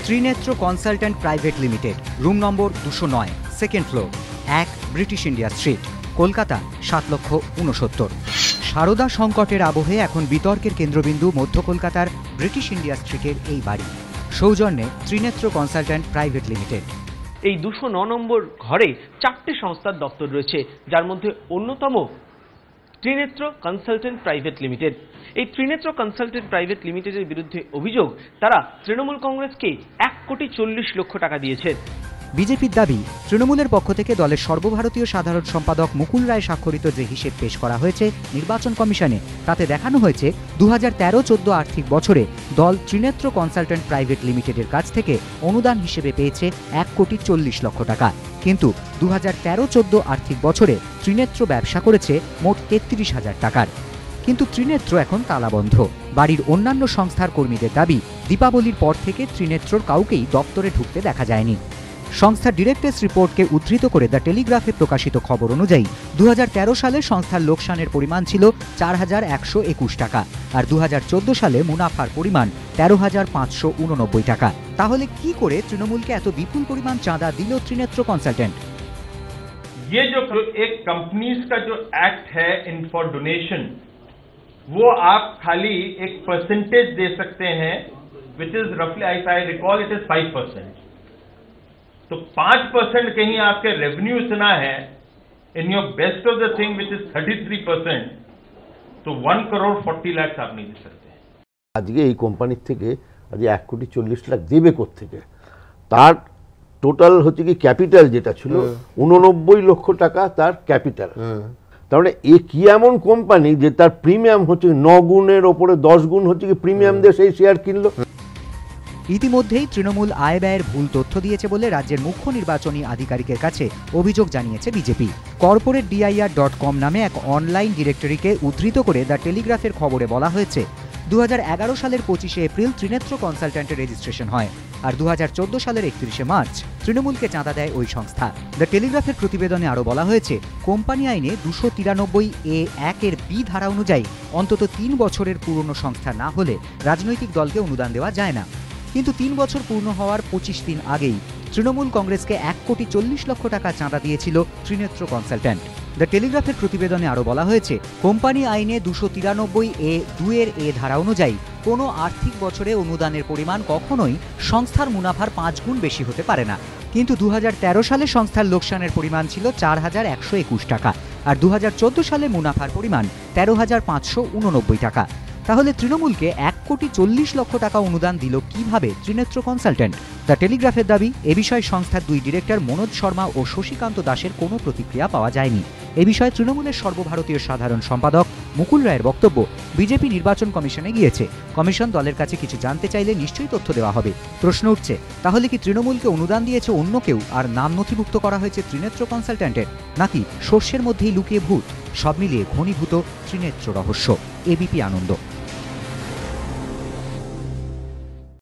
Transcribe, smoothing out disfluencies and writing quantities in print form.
ত্রিনেত্র consultant private limited, room number 209, second floor, 1 British India street, Kolkata 7,69,000। Saradha সংকটের আবহে এখন বিতর্কের কেন্দ্রবিন্দু মধ্য কলকাতার ব্রিটিশ ইন্ডিয়া স্ট্রিটের এই বাড়ি। সৌজন্যে ত্রিনেত্র কনসালট্যান্ট প্রাইভেট লিমিটেড। এই 209 নম্বর ঘরে 4টে সংস্থার দপ্তর রয়েছে, যার মধ্যে অন্যতম ত্রিনেত্র কনসালটেন্ট প্রাইভেট লিমিটেড। এই ত্রিনেত্র কনসালটেন্ট প্রাইভেট লিমিটেডের বিরুদ্ধে অভিযোগ, তারা তৃণমূল কংগ্রেসকে 1,40,00,000 টাকা দিয়েছে। বিজেপির দাবি, তৃণমূলের পক্ষ থেকে দলের সর্বভারতীয় সাধারণ সম্পাদক মুকুল রায় স্বাক্ষরিত যে হিসেব পেশ করা হয়েছে নির্বাচন কমিশনে, তাতে দেখানো হয়েছে 2013-14 আর্থিক বছরে দল ত্রিনেত্র কনসালট্যান্ট প্রাইভেট লিমিটেডের কাছ থেকে অনুদান হিসেবে পেয়েছে 1,40,00,000 টাকা। কিন্তু 2013-14 আর্থিক বছরে ত্রিনেত্র ব্যবসা করেছে মোট 33,000 টাকার। কিন্তু ত্রিনেত্র এখন তালাবন্ধ। বাড়ির অন্যান্য সংস্থার কর্মীদের দাবি, দীপাবলির পর থেকে ত্রিনেত্রর কাউকেই দপ্তরে ঢুকতে দেখা যায়নি। সংস্থার ডিরেক্টর্স রিপোর্টকে উদ্ধৃত করে দ্য টেলিগ্রাফে প্রকাশিত খবর অনুযায়ী 2013 সালে সংস্থার লোকসানের পরিমাণ ছিল 4,121 টাকা, আর 2014 সালে মুনাফার পরিমাণ 13,589 টাকা। তাহলে কি করে তৃণমূলকে এত বিপুল পরিমাণ চাঁদা দিল ত্রিনেত্র কনসালটেন্ট? ये जो एक कंपनीज का जो एक्ट है इन फॉर डोनेशन, वो आप खाली एक परसेंटेज दे सकते हैं, विच इज रफली आई रिकॉल इट इज 5%। तो 5% कहीं आपके रेवेन्यू इतना है in your best of the thing which is 33%, तो 1,40,00,000 आप नहीं दे सकते। আজকে এই কোম্পানির থেকে আজ 1,40,00,000 দেবে কোত্থেকে? তার টোটাল হচ্ছে কি ক্যাপিটাল যেটা ছিল 89 লক্ষ টাকা তার ক্যাপিটাল। তার মানে এ কি এমন কোম্পানি যে তার প্রিমিয়াম হচ্ছে 9 গুণের ওপরে 10 গুণ হচ্ছে কি প্রিমিয়াম দিয়ে সেই শেয়ার কিনলো। ইতিমধ্যেই তৃণমূল আয় ব্যয়ের ভুল তথ্য দিয়েছে বলে রাজ্যের মুখ্য নির্বাচনী আধিকারিকের কাছে অভিযোগ জানিয়েছে বিজেপি। corporatedir.com নামে এক অনলাইন ডিরেক্টরিকে উদ্ধৃত করে দ্য টেলিগ্রাফের খবরে বলা হয়েছে, 2011 সালের 25শে এপ্রিল ত্রিনেত্র কনসালট্যান্টের রেজিস্ট্রেশন হয়, আর 2014 সালের 31শে মার্চ তৃণমূলকে চাঁদা দেয় ওই সংস্থা। দ্য টেলিগ্রাফের প্রতিবেদনে আরও বলা হয়েছে, কোম্পানি আইনে 293A1 বি ধারা অনুযায়ী অন্তত 3 বছরের পুরনো সংস্থা না হলে রাজনৈতিক দলকে অনুদান দেওয়া যায় না। কিন্তু 3 বছর পূর্ণ হওয়ার 25 দিন আগেই তৃণমূল কংগ্রেসকে 1,40,00,000 টাকা চাঁদা দিয়েছিল ত্রিনেত্র কনসালট্যান্ট। দ্য টেলিগ্রাফের প্রতিবেদনে আরও বলা হয়েছে, কোম্পানি আইনে 293A2 ধারা অনুযায়ী কোনো আর্থিক বছরে অনুদানের পরিমাণ কখনোই সংস্থার মুনাফার 5 গুণ বেশি হতে পারে না। কিন্তু 2013 সালে সংস্থার লোকসানের পরিমাণ ছিল 4,121 টাকা, আর 2014 সালে মুনাফার পরিমাণ 13,589 টাকা। তাহলে তৃণমূলকে 1,40,00,000 টাকা অনুদান দিল কিভাবে ত্রিনেত্র কনসালট্যান্ট? দ্য টেলিগ্রাফের দাবি, এ বিষয়ে সংস্থার 2 ডিরেক্টর মনোজ শর্মা ও শশীকান্ত দাসের কোনো প্রতিক্রিয়া পাওয়া যায়নি। এ বিষয়ে তৃণমূলের সর্বভারতীয় সাধারণ সম্পাদক মুকুল রায়ের বক্তব্য, বিজেপি নির্বাচন কমিশনে গিয়েছে, কমিশন দলের কাছে কিছু জানতে চাইলে নিশ্চয়ই তথ্য দেওয়া হবে। প্রশ্ন উঠছে, তাহলে কি তৃণমূলকে অনুদান দিয়েছে অন্য কেউ আর নাম নথিভুক্ত করা হয়েছে ত্রিনেত্র কনসালট্যান্টের, নাকি শস্যের মধ্যেই লুকিয়ে ভূত? সব মিলিয়ে ঘনীভূত ত্রিনেত্র রহস্য। এবিপি আনন্দ।